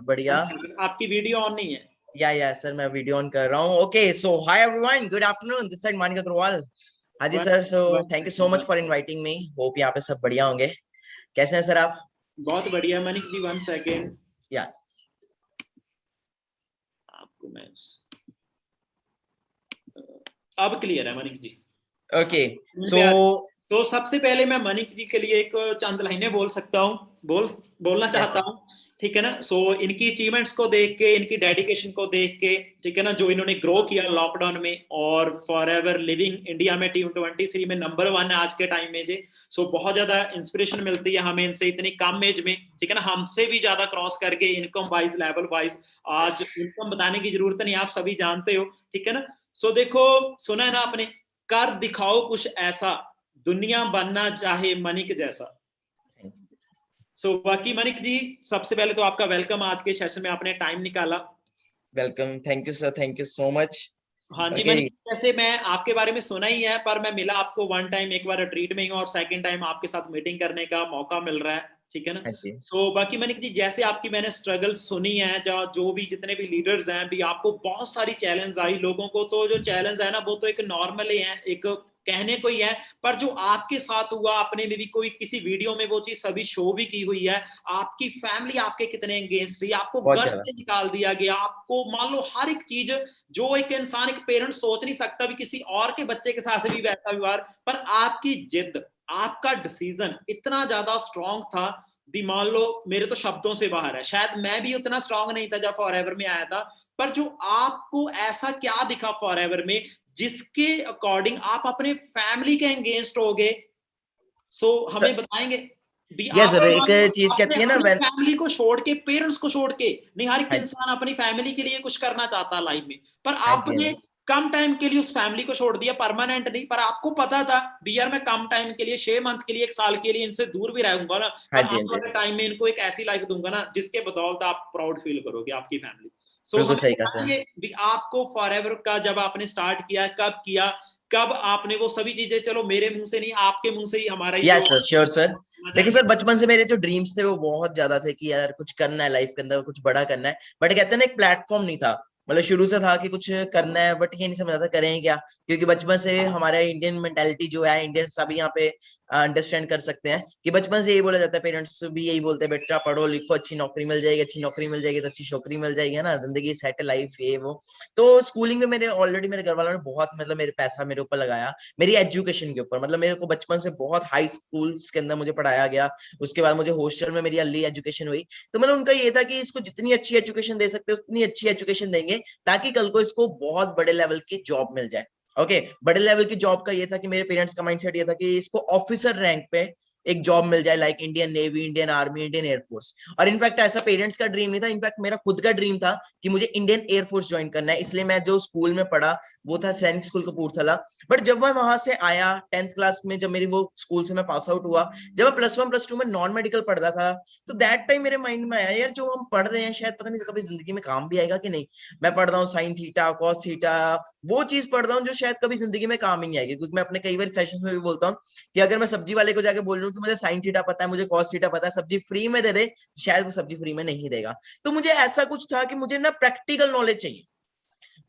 बढ़िया। आपकी video on नहीं है? या सर मैं वीडियो ऑन कर रहा हूँ। Okay so hi everyone, good afternoon, this side Manik Agarwal. हाँ जी sir, so thank you so much for inviting me. Hope यहाँ पे सब बढ़िया होंगे। कैसे हैं सर आप? बहुत बढ़िया मनीष जी, 1 सेकेंड। या आपको मैं अब क्लियर है मनीष जी। ओके सो तो सबसे पहले मैं मनीष जी के लिए एक चंद लाइनें बोल सकता हूँ, बोलना चाहता हूँ, ठीक है ना। सो इनकी अचीवमेंट्स को देख के, इनकी डेडिकेशन को देख के, ठीक है ना, जो इन्होंने ग्रो किया लॉकडाउन में, और फॉर एवर लिविंग इंडिया में T23 में नंबर 1 है आज के टाइम में जी। सो बहुत ज्यादा इंस्पिरेशन मिलती है हमें इनसे, इतनी कम एज में, ठीक है ना, हमसे भी ज्यादा क्रॉस करके इनकम वाइज, लेवल वाइज। आज इनकम बताने की जरूरत नहीं, आप सभी जानते हो, ठीक है ना। सो देखो, सुना है ना आपने, कर दिखाओ कुछ ऐसा, दुनिया बनना चाहे मनिक जैसा। बाकी मनिक जी, सबसे पहले तो आपका वेलकम, आज के सेशन में आपने टाइम निकाला। Welcome, thank you sir, thank you so much. हाँ जी मनिक, जैसे मैं आपके बारे में सुना ही है, पर मैं मिला आपको 1 टाइम, एक बार रिट्रीट में, और सेकंड टाइम आपके साथ मीटिंग करने का मौका मिल रहा है, ठीक है ना। बाकी मनिक जी, जैसे आपकी मैंने स्ट्रगल सुनी है, जो भी जितने भी लीडर्स हैं भी, आपको बहुत सारी चैलेंज आई, लोगों को तो जो चैलेंज है ना वो तो एक नॉर्मल ही है, एक कहने को ही है, पर जो आपके साथ हुआ, आपने में भी कोई किसी वीडियो में वो चीज सभी शो भी की हुई है। आपकी फैमिली आपके कितने एंगेज थी, आपको घर से निकाल दिया गया, आपको मान लो हर एक चीज जो एक इंसान, एक पेरेंट सोच नहीं सकता भी किसी और के बच्चे के साथ भी वैसा व्यवहार, पर आपकी जिद, आपका डिसीजन इतना ज्यादा स्ट्रांग था भी, मान लो मेरे तो शब्दों से बाहर है, शायद मैं भी उतना स्ट्रांग नहीं था जब फॉरएवर में आया था, पर जो आपको ऐसा क्या दिखा फॉरएवर में जिसके अकॉर्डिंग आप अपने फैमिली के एंगेंस्ट हो गए। हमें बताएंगे भी आप एक चीज कहती है ना, फैमिली को छोड़ के, पेरेंट्स को छोड़ के, नहीं हर एक इंसान अपनी फैमिली के लिए कुछ करना चाहता है लाइफ में, पर आपने कम टाइम के लिए उस फैमिली को छोड़ दिया, परमानेंट नहीं, पर आपको पता था भी यार मैं कम टाइम के लिए, 6 मंथ के लिए, 1 साल के लिए इनसे दूर भी रहूंगा ना, पर आने वाले टाइम में इनको एक ऐसी लाइफ दूंगा ना जिसके बदौलत आप प्राउड फील करोगे, आपकी फैमिली। हमें बताइए भी आपको फॉरएवर का जब आपने स्टार्ट किया, कब किया, कब आपने वो सभी चीजें, चलो मेरे मुंह से नहीं, आपके मुंह से ही हमारा ही सर, श्योर सर। देखिए सर, बचपन से मेरे जो ड्रीम्स थे वो बहुत ज्यादा थे कि यार कुछ करना है लाइफ के अंदर, कुछ बड़ा करना है, बट कहते हैं ना एक प्लेटफॉर्म नहीं था। मतलब शुरू से था कि कुछ करना है, बट ये नहीं समझ आता करें क्या, क्योंकि बचपन से हमारा इंडियन मेंटालिटी जो है, इंडियन सभी यहाँ पे अंडरस्टैंड कर सकते हैं कि बचपन से यही बोला जाता है, पेरेंट्स भी यही बोलते हैं, बेटा पढ़ो लिखो, अच्छी नौकरी मिल जाएगी, अच्छी नौकरी मिल जाएगी तो अच्छी छोकरी मिल जाएगी, है ना, जिंदगी सेट लाइफ ये वो। तो स्कूलिंग में मेरे ऑलरेडी मेरे घर वालों ने बहुत मतलब मेरे पैसा मेरे ऊपर लगाया, मेरी एजुकेशन के ऊपर। मतलब मेरे को बचपन से बहुत हाई स्कूल्स के अंदर मुझे पढ़ाया गया, उसके बाद मुझे हॉस्टल में मेरी अर्ली एजुकेशन हुई। तो मतलब उनका ये था कि इसको जितनी अच्छी एजुकेशन दे सकते हो उतनी अच्छी एजुकेशन देंगे, ताकि कल को इसको बहुत बड़े लेवल की जॉब मिल जाए। बड़े लेवल की जॉब का ये था कि मेरे पेरेंट्स का माइंडसेट ये था कि इसको ऑफिसर रैंक पे एक जॉब मिल जाए, like Indian navy, Indian army, Indian air force. और इनफैक्ट ऐसा पेरेंट्स का ड्रीम नहीं था, इनफैक्ट मेरा खुद का ड्रीम था कि मुझे इंडियन एयरफोर्स ज्वाइन करना है। इसलिए मैं जो स्कूल में पढ़ा वो था सैनिक स्कूल कपूरथला। बट जब मैं वहां से आया 10th क्लास में, जब मेरी वो स्कूल से मैं पास आउट हुआ, जब मैं +1 +2 में नॉन मेडिकल पढ़ता था, तो दैट टाइम मेरे माइंड में आया, यार जो हम पढ़ रहे हैं शायद पता नहीं कभी जिंदगी में काम भी आएगा कि नहीं। मैं पढ़ रहा हूँ साइन थीटा, कॉस थीटा, वो चीज पढ़ रहा हूँ जो शायद कभी जिंदगी में काम ही नहीं आएगी। क्योंकि मैं अपने कई बार सेशंस में भी बोलता हूँ कि अगर मैं सब्जी वाले को जाके बोल रहा हूँ कि मुझे साइन थीटा पता है, मुझे कॉस थीटा पता है, सब्जी फ्री में दे दे, शायद वो सब्जी फ्री में नहीं देगा। तो मुझे ऐसा कुछ था कि मुझे ना प्रैक्टिकल नॉलेज चाहिए,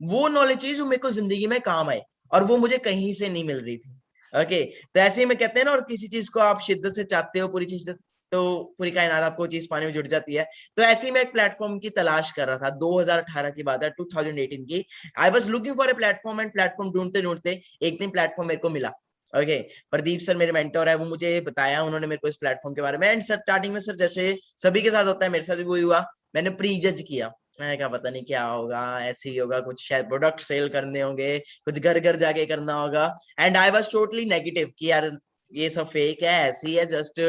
वो नॉलेज चाहिए जो मेरे को जिंदगी में काम आए, और वो मुझे कहीं से नहीं मिल रही थी। तो ऐसे ही मैं कहते हैं ना, और किसी चीज को आप शिद्दत से चाहते हो पूरी चीज, तो पूरी कायनात आपको चीज पाने में जुट जाती है। तो ऐसे ही मैं एक प्लेटफॉर्म की तलाश कर रहा था, 2018 की बात है, 2018 की। I was looking for a platform, and platform ढूंढते ढूंढते एक दिन प्लेटफॉर्म मेरे को मिला। प्रदीप सर मेरे मेंटोर है, वो मुझे बताया उन्होंने मेरे को इस प्लेटफॉर्म के बारे में। एंड सर स्टार्टिंग में सर जैसे सभी के साथ होता है, मेरे साथ भी वही हुआ, मैंने प्री जज किया। मैंने कहा पता नहीं क्या होगा, ऐसे ही होगा, कुछ शायद प्रोडक्ट सेल करने होंगे, कुछ घर घर जाके करना होगा। And I was totally negative कि यार ये सब फेक है, ऐसी है, जस्ट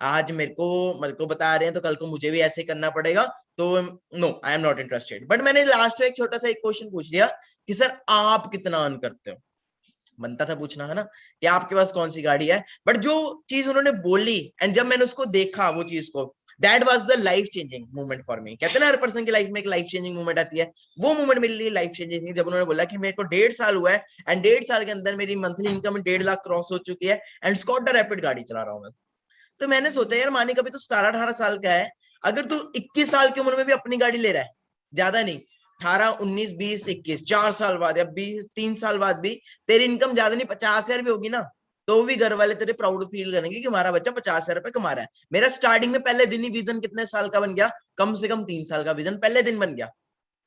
आज मेरे को बता रहे हैं तो कल को मुझे भी ऐसे करना पड़ेगा, तो no I am not interested. But मैंने लास्ट में एक छोटा सा एक क्वेश्चन पूछ लिया कि सर आप कितना अर्न करते हो, बनता था पूछना, है ना, कि आपके पास कौन सी गाड़ी है। बट जो चीज उन्होंने बोली, एंड जब मैंने उसको देखा वो चीज को, that was the life changing moment for me. कहते हैं ना हर पर्सन की लाइफ में एक लाइफ चेंजिंग मोमेंट आती है, वो मोमेंट मेरे लिए लाइफ चेंजिंग थी जब उन्होंने बोला कि मेरे को 1.5 साल हुआ है, एंड 1.5 साल के अंदर मेरी मंथली इनकम 1.5 लाख क्रॉस हो चुकी है, एंड स्कॉडा रैपिड गाड़ी चला रहा हूँ मैं। तो मैंने सोचा यार मानिक अभी तो 17-18 साल का है, अगर तू 21 साल की उम्र में भी अपनी गाड़ी ले रहा है, ज्यादा नहीं, 18, 19, 20, 21, 4 साल बाद या 3 साल बाद भी तेरी इनकम ज्यादा नहीं 50,000 भी होगी ना, तो भी घर वाले तेरे प्राउड फील करेंगे कि हमारा बच्चा 50,000 रुपए कमा रहा है। मेरा स्टार्टिंग में पहले दिन ही विजन कितने साल का बन गया, कम से कम 3 साल का विजन पहले दिन बन गया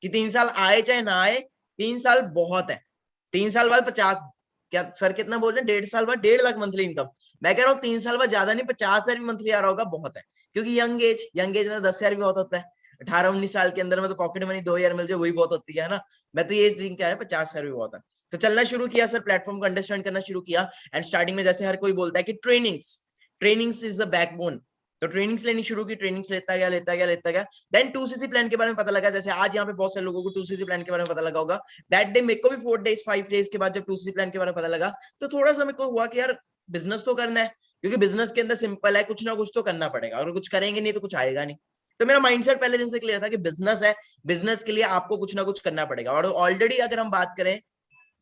कि 3 साल आए चाहे ना आए, 3 साल बहुत है। 3 साल बाद 50, क्या सर कितना बोल रहे हैं, 1.5 साल बाद 1.5 लाख मंथली इनकम। मैं कह रहा हूँ 3 साल बाद ज्यादा नहीं 50,000 भी मंथली आ रहा होगा बहुत है, क्योंकि यंग एज में 10,000 भी बहुत होता है। 18-19 साल के अंदर में तो पॉकेट मनी 2,000 मिल जाए वही बहुत होती है ना। मैं तो ये ड्रीम क्या है 50,000 भी बहुत है। तो चलना शुरू किया सर, प्लेटफॉर्म को अंडरस्टैंड करना शुरू किया। एंड स्टार्टिंग में जैसे हर कोई बोलता है कि ट्रेनिंग्स इज द बैकबोन, तो ट्रेनिंग्स लेनी शुरू की, ट्रेनिंग्स लेता गया। देन 2cc प्लान के बारे में पता लगा, जैसे आज यहाँ पे बहुत सारे लोगों को 2cc प्लान के बारे में पता लगा होगा। दैट डे मेरे को भी 4 डेज 5 डेज के बाद जब 2cc प्लान के बारे में पता लगा, तो थोड़ा सा मेरे को हुआ कि यार बिजनेस तो करना है, क्योंकि बिजनेस के अंदर सिंपल है, कुछ ना कुछ तो करना पड़ेगा, अगर कुछ करेंगे नहीं तो कुछ आएगा नहीं। तो मेरा माइंडसेट पहले दिन से क्लियर था कि बिजनेस है, बिजनेस के लिए आपको कुछ ना कुछ करना पड़ेगा। और ऑलरेडी अगर हम बात करें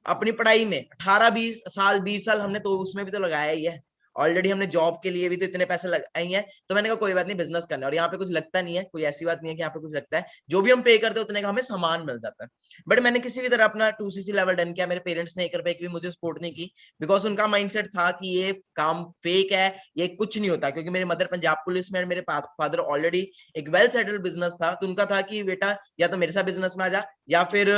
अपनी पढ़ाई में 18-20 साल हमने तो उसमें भी तो लगाया ही है, ऑलरेडी हमने जॉब के लिए भी तो इतने पैसे लगाए हैं। तो मैंने कहा कोई बात नहीं, बिजनेस करना है। और यहाँ पे कुछ लगता नहीं है, कोई ऐसी बात नहीं है कि यहाँ पे कुछ लगता है, जो भी हम पे करते हैं उतने का हमें सामान मिल जाता है। बट मैंने किसी भी तरह अपना 2cc लेवल डन किया। मेरे पेरेंट्स ने 1 रुपए की भी मुझे सपोर्ट नहीं की, बिकॉज उनका माइंडसेट था कि ये काम फेक है, ये कुछ नहीं होता। क्योंकि मेरी मदर पंजाब पुलिस में, मेरे फादर ऑलरेडी एक वेल सेटल्ड बिजनेस था, तो उनका था कि बेटा या तो मेरे साथ बिजनेस में आ जा, या फिर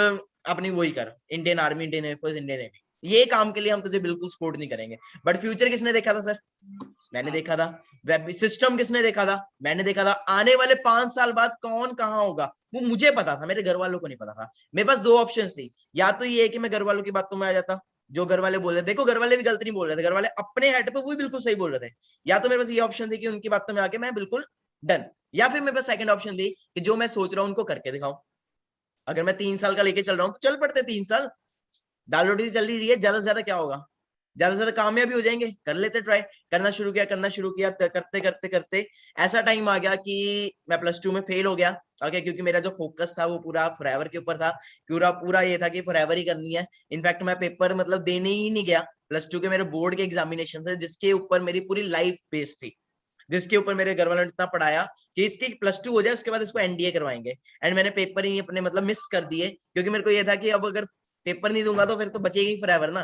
अपनी वही कर, Indian army, Indian air force, Indian navy, ये काम के लिए हम तुझे बिल्कुल सपोर्ट नहीं करेंगे। बट फ्यूचर किसने देखा था सर? मैंने देखा था। वेब सिस्टम किसने देखा था? मैंने देखा था। आने वाले 5 साल बाद कौन कहाँ होगा वो मुझे पता था, मेरे घर वालों को नहीं पता था। मेरे पास 2 ऑप्शन थी, या तो ये है कि मैं घर वालों की बातों में आ जाता, जो घर वाले बोल रहे थे, देखो घर वाले भी गलत नहीं बोल रहे थे, घर वाले अपने हेड पे वो भी बिल्कुल सही बोल रहे थे। या तो मेरे पास ये ऑप्शन थी कि उनकी बातों में आके मैं बिल्कुल डन, या फिर मेरे पास सेकंड ऑप्शन थी कि जो मैं सोच रहा हूँ उनको करके दिखाऊं। अगर मैं 3 साल का लेके चल रहा हूँ तो चल पड़ते 3 साल, दाल रोटी चल रही है, ज्यादा से ज्यादा क्या होगा, ज्यादा से ज्यादा कामयाबी हो जाएंगे, कर लेते ट्राई। करना शुरू किया करते करते करते ऐसा टाइम आ गया कि मैं +2 में फेल हो गया। ओके, क्योंकि मेरा जो फोकस था वो पूरा फॉरएवर के ऊपर था, पूरा पूरा ये था कि फॉरएवर ही करनी है। इनफैक्ट मैं पेपर मतलब देने ही नहीं गया। +2 के मेरे बोर्ड के एग्जामिनेशन थे, जिसके ऊपर मेरी पूरी लाइफ बेस थी, जिसके ऊपर मेरे घर वालों ने इतना पढ़ाया कि इसकी +2 हो जाए उसके बाद इसको एनडीए करवाएंगे। एंड मैंने पेपर ही अपने मतलब मिस कर दिए, क्योंकि मेरे को ये था कि अब अगर पेपर नहीं दूंगा तो फिर तो बचेगी फॉरएवर ना,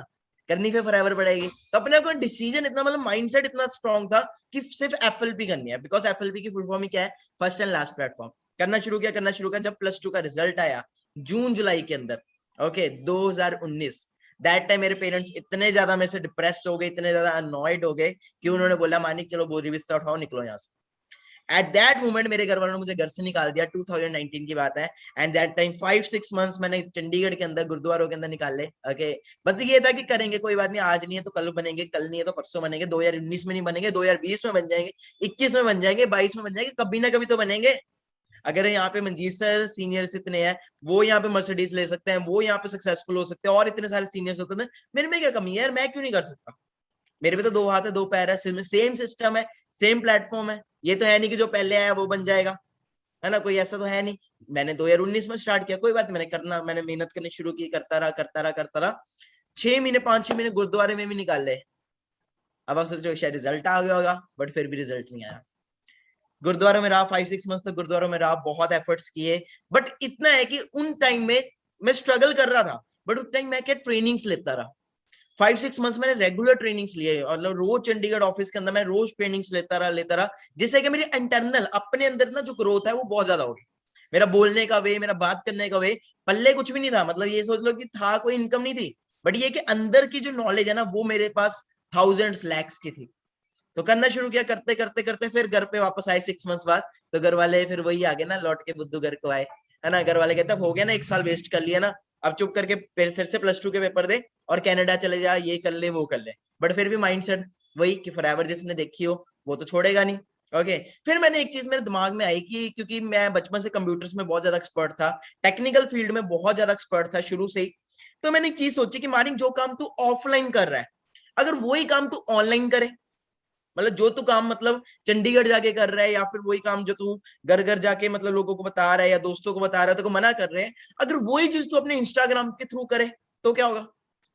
करनी फिर फॉरएवर पड़ेगी। तो अपने को डिसीजन इतना मतलब माइंडसेट इतना स्ट्रांग था कि सिर्फ एफएलपी करनी है, बिकॉज एफएलपी की फुल फॉर्म ही क्या है, फर्स्ट एंड लास्ट प्लेटफॉर्म। करना शुरू किया। जब +2 का रिजल्ट आया जून जुलाई के अंदर, ओके 2019, दैट टाइम मेरे पेरेंट्स इतने ज्यादा मेरे से डिप्रेस हो गए, इतने ज्यादा अनॉयड हो गए कि उन्होंने बोला मानिक चलो बोरी बिस्तर उठाओ निकलो यहाँ से। एट दैट मोमेंट मेरे घर वालों ने मुझे घर से निकाल दिया। 2019 की बात है। एंड दैट टाइम 5-6 मंथ्स मैंने चंडीगढ़ के अंदर गुरुद्वारों के अंदर निकाले। ओके, बस ये था कि करेंगे, कोई बात नहीं, आज नहीं है तो कल बनेंगे, कल नहीं है तो परसों बनेंगे, 2019 में नहीं बनेंगे, 2020 में बन जाएंगे, 21 में बन जाएंगे, 22 में बन जाएंगे, कभी ना कभी तो बनेंगे। अगर यहाँ पे मंजीत सर सीनियर्स इतने हैं, वो यहाँ पे मर्सिडीज ले सकते हैं, वो यहाँ पे सक्सेसफुल हो सकते हैं, और इतने सारे सीनियर्स होते हैं, मेरे में क्या कमी है यार, मैं क्यों नहीं कर सकता? मेरे पे तो 2 हाथ है 2 पैर है, सेम सिस्टम है, सेम प्लेटफॉर्म है। ये तो है नहीं कि जो पहले आया वो बन जाएगा, है ना, कोई ऐसा तो है नहीं। मैंने 2019 में स्टार्ट किया, कोई बात, मैंने मेहनत करनी शुरू की, करता रहा 6 महीने 5-6 महीने गुरुद्वारे में भी निकाल ले। अब आप सोच रहे हो शायद रिजल्ट आ गया होगा, बट फिर भी रिजल्ट नहीं आया। गुरुद्वारों में रहा 5-6 मंथ तक, गुरुद्वारों में रहा, बहुत एफर्ट्स किए। बट इतना है कि उन टाइम में मैं स्ट्रगल कर रहा था, बट उस टाइम मैं क्या ट्रेनिंग्स लेता रहा। 5-6 मंथ्स मैंने रेगुलर ट्रेनिंग्स लिए, मतलब रोज चंडीगढ़ ऑफिस के अंदर मैं रोज ट्रेनिंग्स लेता रहा, जिससे कि मेरी इंटरनल अपने अंदर ना जो ग्रोथ है वो बहुत ज्यादा होगी। मेरा बोलने का वे, मेरा बात करने का वे, पल्ले कुछ भी नहीं था, मतलब ये सोच लो कि था, कोई इनकम नहीं थी, बट ये कि अंदर की जो नॉलेज है ना वो मेरे पास थाउजेंड्स लैक्स की थी। तो करना शुरू किया, करते फिर घर पे वापस आए 6 मंथ्स बाद। तो घर वाले फिर वही आ गए ना, लौट के बुद्धू घर को आए, है ना। घर वाले कहते हो गया ना, 1 साल वेस्ट कर लिया ना, अब चुप करके फिर से +2 के पेपर दे और कनाडा चले जा, ये कर ले वो कर ले। बट फिर भी माइंडसेट वही कि फॉरएवर जिसने देखी हो वो तो छोड़ेगा नहीं। ओके, फिर मैंने एक चीज मेरे दिमाग में आई कि क्योंकि मैं बचपन से कंप्यूटर्स में बहुत ज्यादा एक्सपर्ट था, टेक्निकल फील्ड में बहुत ज्यादा एक्सपर्ट था शुरू से ही। तो मैंने एक चीज सोची कि मानिक जो काम तू ऑफलाइन कर रहा है, अगर वही काम तू ऑनलाइन करे, मतलब जो तू काम मतलब चंडीगढ़ जाके कर रहा है, या फिर वही काम जो तू घर घर जाके मतलब लोगों को बता रहा है या दोस्तों को बता रहा है, तो को मना कर रहे हैं, अगर वही चीज तू अपने इंस्टाग्राम के थ्रू करे तो क्या होगा?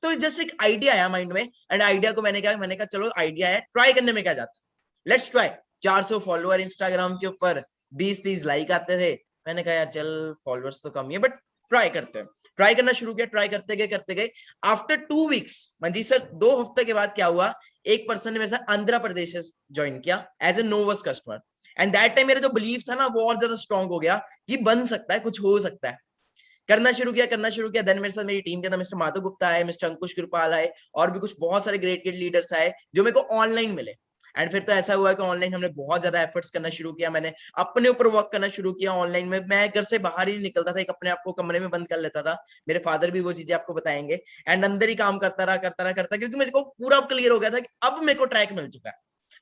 तो जस्ट एक आइडिया आया माइंड में, एंड आइडिया को मैंने कहा चलो आइडिया है, ट्राई करने में क्या जाता है, लेट्स ट्राई। 400 फॉलोअर इंस्टाग्राम के ऊपर, 20-30 लाइक आते थे। मैंने कहा यार चल फॉलोअर्स तो कम ही है बट ट्राई करते हैं। ट्राई करना शुरू किया, ट्राई करते गए। आफ्टर 2 वीक्स मंजीत सर 2 हफ्ते के बाद क्या हुआ, एक पर्सन ने मेरे साथ आंध्र प्रदेश से ज्वाइन किया as a novice customer. And that time मेरा जो बिलीव था ना वो और ज्यादा स्ट्रॉन्ग हो गया कि बन सकता है, कुछ हो सकता है। करना शुरू किया। देन मेरे साथ मेरी टीम के अंदर मिस्टर माधव गुप्ता आए, मिस्टर अंकुश कृपाल आए, और भी कुछ बहुत सारे ग्रेट लीडर्स आए जो मेरे को ऑनलाइन मिले। एंड फिर तो ऐसा हुआ कि ऑनलाइन हमने बहुत ज्यादा एफर्ट्स करना शुरू किया। मैंने अपने ऊपर वर्क करना शुरू किया ऑनलाइन में। मैं घर से बाहर ही निकलता था, एक अपने आप को कमरे में बंद कर लेता था। मेरे फादर भी वो चीजें आपको बताएंगे। एंड अंदर ही काम करता रहा, क्योंकि मेरे को पूरा क्लियर हो गया था कि अब मेरे को ट्रैक मिल चुका है,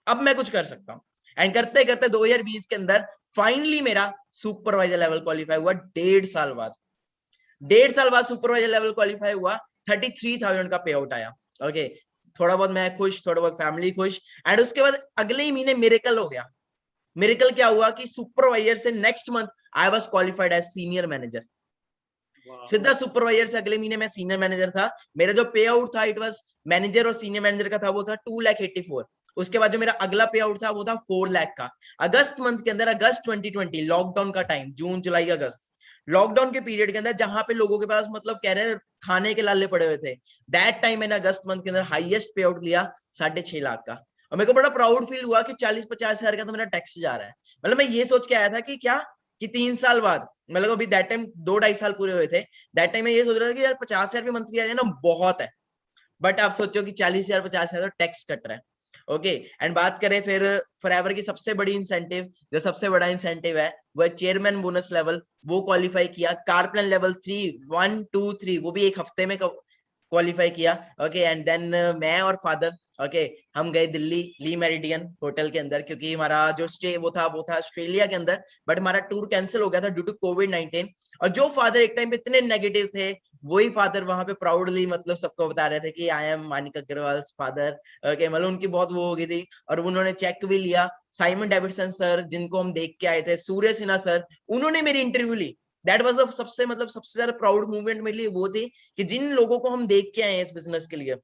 अब मैं कुछ कर सकता हूँ। एंड करते करते 2020 के अंदर फाइनली मेरा सुपरवाइजर लेवल क्वालिफाई हुआ। 1.5 साल बाद सुपरवाइजर लेवल क्वालिफाई हुआ। 33,000 का पे आउट आया। ओके, थोड़ा बहुत मैं खुश, थोड़ा बहुत फैमिली खुश। एंड उसके बाद अगले ही महीने मिरेकल हो गया। मिरेकल क्या हुआ कि सुपरवाइजर से next month I was qualified as senior manager. सीधा सुपरवाइजर से अगले महीने मैं सीनियर मैनेजर था। मेरा जो पे आउट था इट वाज मैनेजर और सीनियर मैनेजर का था, वो था 2,84,000। उसके बाद जो मेरा अगला पे आउट था वो था 4 लाख का। अगस्त मंथ के अंदर, अगस्त 2020, लॉकडाउन का टाइम, जून जुलाई अगस्त, लॉकडाउन के पीरियड के अंदर जहां पे लोगों के पास मतलब कह रहे हैं खाने के लाले पड़े हुए थे, दैट टाइम मैंने अगस्त मंथ के अंदर हाईएस्ट पे आउट लिया 6.5 लाख का। और मेरे को बड़ा प्राउड फील हुआ कि 40-50 हजार का तो मेरा टैक्स जा रहा है। मतलब मैं ये सोच के आया था कि क्या कि 3 साल बाद, मतलब अभी दैट टाइम 2-2.5 साल पूरे हुए थे, दैट टाइम मैं ये सोच रहा था कि यार 50,000 भी मंथली आ जाए ना बहुत है। बट आप सोचो कि 40,000 50,000 तो टैक्स कट रहा है। ओके, एंड बात करें फिर फॉरएवर की सबसे बड़ी इंसेंटिव, जो सबसे बड़ा इंसेंटिव है वो है चेयरमैन बोनस लेवल। वो क्वालिफाई किया। कारप्लान लेवल 3, 1, 2, 3 वो भी एक हफ्ते में क्वालिफाई किया। ओके, एंड देन मैं और फादर हम गए दिल्ली ली मेरिडियन होटल के अंदर, क्योंकि हमारा जो स्टे वो था ऑस्ट्रेलिया के अंदर, बट हमारा टूर कैंसिल हो गया था ड्यू टू कोविड-19। और जो फादर एक टाइम पे इतने नेगेटिव थे, वही फादर वहां पे प्राउडली मतलब सबको बता रहे थे कि I am Manik Agarwal father. मतलब उनकी बहुत वो हो गई थी। और उन्होंने चेक भी लिया। साइमन डेविडसन सर जिनको हम देख के आए थे, सूर्य सिन्हा सर, उन्होंने मेरी इंटरव्यू ली। दैट वाज सबसे सबसे ज्यादा प्राउड मूवमेंट मेरे लिए वो थी कि जिन लोगों को हम देख के आए हैं इस बिजनेस के लिए,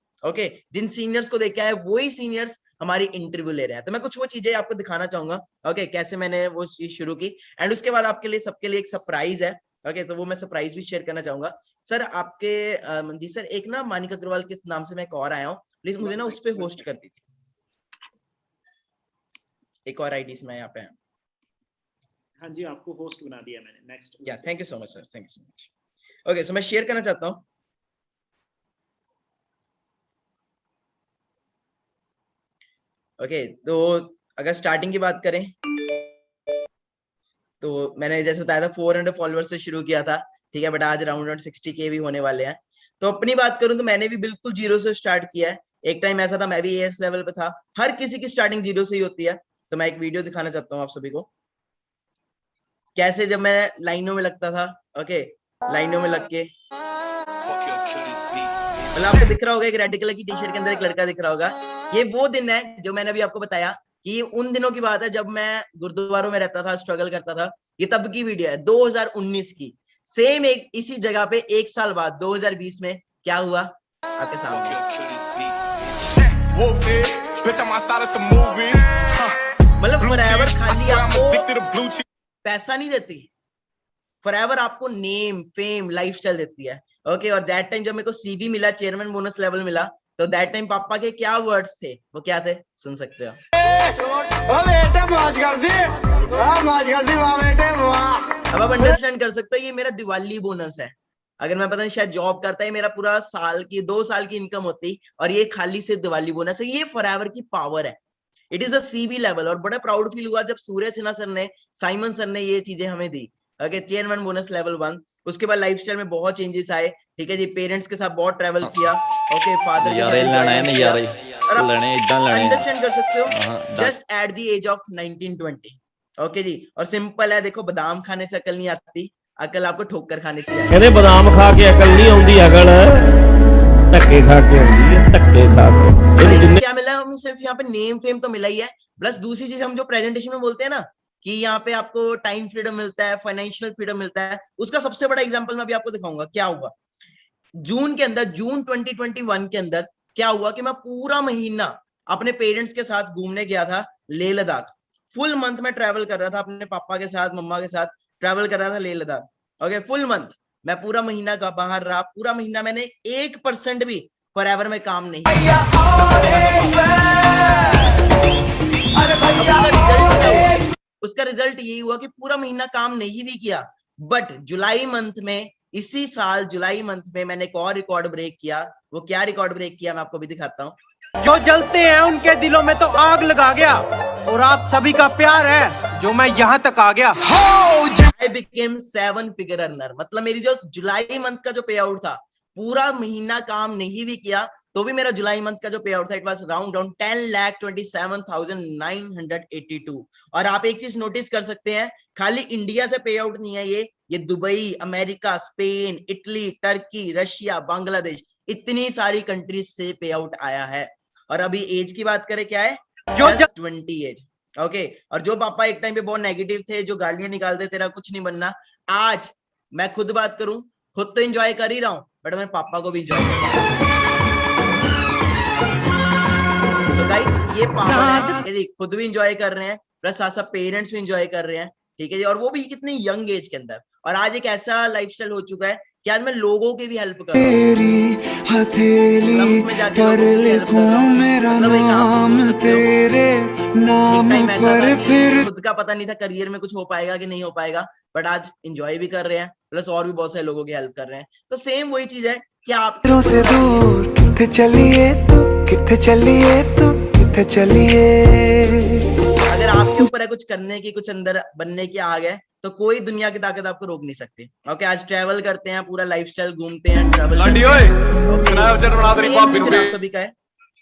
जिन सीनियर्स को देख के आए, वही सीनियर्स हमारी इंटरव्यू ले रहे हैं। तो मैं कुछ वो चीजें आपको दिखाना चाहूंगा कैसे मैंने वो चीज शुरू की। एंड उसके बाद आपके लिए सबके लिए एक सरप्राइज है। तो वो मैं सरप्राइज भी शेयर करना चाहूंगा। सर आपके मंजीत सर, एक ना मानिक अग्रवाल के नाम से मैं एक और आया हूँ, प्लीज मुझे ना उस पर होस्ट कर दीजिए। एक और आईडी से मैं यहाँ पे आया। हाँ जी, आपको होस्ट बना दिया मैंने। Next. Yeah thank you so much sir, thank you so much. Okay, so मैं शेयर करना चाहता हूँ। तो अगर स्टार्टिंग की बात करें तो मैंने जैसे बताया था 400 फॉलोअर्स से शुरू किया था, ठीक है, बट आज अराउंड 60K भी होने वाले हैं। तो अपनी बात करूं तो मैंने भी बिल्कुल जीरो से स्टार्ट किया है। एक टाइम ऐसा था मैं भी एएस लेवल पे था। हर किसी की स्टार्टिंग जीरो से ही होती है। तो मैं एक वीडियो दिखाना चाहता हूँ आप सभी को, कैसे जब मैं लाइनों में लगता था। लाइनों में लग के, मतलब आपको दिख रहा होगा एक रेड कलर की टी शर्ट के अंदर एक लड़का दिख रहा होगा। ये वो दिन है जो मैंने अभी आपको बताया कि उन दिनों की बात है जब मैं गुरुद्वारों में रहता था, स्ट्रगल करता था। ये तब की वीडियो है 2019 की। सेम एक इसी जगह पे 1 साल बाद 2020 में क्या हुआ आपके सामने। मतलब फॉरएवर खाली आपको पैसा नहीं देती, फॉरएवर आपको नेम, फेम, लाइफस्टाइल देती है। और दैट टाइम जब मेरे को सीवी मिला, चेयरमैन बोनस लेवल मिला, तो दैट टाइम पापा के क्या वर्ड्स थे, वो क्या थे, सुन सकते हो। अब आप अंडरस्टैंड कर सकते हो, ये मेरा दिवाली बोनस है। अगर मैं पता नहीं शायद जॉब करता है, मेरा पूरा साल की 2 साल की इनकम होती, और ये खाली से दिवाली बोनस है। ये फॉरएवर की पावर है। It is a CV level. और बड़ा प्राउड फील हुआ जब सूर्य सिन्हा सर ने, साइमन सर ने ये चीजें हमें दी। Chairman bonus level 1। उसके बाद लाइफस्टाइल में बहुत चेंजेस आए, ठीक है जी। पेरेंट्स के साथ बहुत ट्रैवल किया। फादर अंडरस्टैंड कर सकते हो, just at the age of 19-20। जी। और सिंपल है, देखो बादाम खाने से अकल नहीं आती, अकल आपको ठोकर खाने से आती है। बादाम खा के अकल नहीं आती, अकल धक्के खा के आती है, धक्के खा के। क्या मिला, हम सिर्फ यहाँ पे नेम फेम तो मिला ही है, प्लस दूसरी चीज हम जो प्रेजेंटेशन में बोलते हैं ना कि यहाँ पे आपको टाइम फ्रीडम मिलता है, फाइनेंशियल फ्रीडम मिलता है, उसका सबसे बड़ा एग्जांपल मैं अभी आपको दिखाऊंगा। क्या हुआ जून के अंदर, जून 2021 के अंदर क्या हुआ कि मैं पूरा महीना अपने पेरेंट्स के साथ घूमने गया था लेह लद्दाख। फुल मंथ में ट्रैवल कर रहा था अपने पापा के साथ, मम्मा के साथ ट्रैवल कर रहा था Leh Ladakh. Okay, full month मैं पूरा महीना का बाहर रहा, पूरा महीना मैंने 1% भी फॉरएवर में काम नहीं किया। उसका रिजल्ट यही हुआ कि पूरा महीना काम नहीं भी किया, बट जुलाई मंथ में, इसी साल जुलाई मंथ में मैंने एक और रिकॉर्ड ब्रेक किया। वो क्या रिकॉर्ड ब्रेक किया मैं आपको भी दिखाता हूँ। जो जलते हैं उनके दिलों में तो आग लगा गया, और आप सभी का प्यार है जो मैं यहाँ तक आ गया। I became 7 figure earner। मतलब मेरी जो जुलाई मंथ का जो पे आउट था, पूरा महीना काम नहीं भी किया तो भी मेरा जुलाई मंथ का जो पे आउट था, इट वाज राउंड 10,27,982। और आप एक चीज नोटिस कर सकते हैं, खाली इंडिया से पे आउट नहीं है ये Dubai, America, Spain, Italy, Turkey, Russia, Bangladesh, इतनी सारी कंट्रीज से पे आउट आया है। और अभी एज की बात करें, क्या है, 20 एज। ओके, और जो पापा एक टाइम पे बहुत नेगेटिव थे, जो गालियां निकालते तेरा कुछ नहीं बनना, आज मैं खुद बात करूं, खुद तो एंजॉय कर ही रहा हूं, बट मैं पापा को भी एंजॉय कर रहा हूं। तो गाइस ये पावर है, खुद भी एंजॉय कर रहे हैं, प्लस साथ साथ पेरेंट्स भी एंजॉय कर रहे हैं, ठीक है जी, और वो भी कितनी यंग एज के अंदर। और आज एक ऐसा लाइफस्टाइल हो चुका है कि आज मैं लोगों की भी हेल्प कर रहा हूं, स्लम्स में जाके लोगों की हेल्प कर रहा हूं। मतलब एक आप सोच सकते हो, एक टाइम ऐसा था कि खुद का पता नहीं था करियर में कुछ हो पाएगा कि नहीं हो पाएगा, बट आज एंजॉय भी कर रहे हैं, प्लस और भी बहुत सारे लोगों की हेल्प कर रहे हैं। तो सेम वही चीज है कि आप से दूर किथे चलिए तू, किथे चलिए तू, किथे चलिए। अगर आपके ऊपर है कुछ करने की, कुछ अंदर बनने की आग है, तो कोई दुनिया की ताकत आपको रोक नहीं सकती। ओके, आज ट्रैवल करते हैं, पूरा लाइफस्टाइल घूमते हैं, ट्रैवल सभी का है,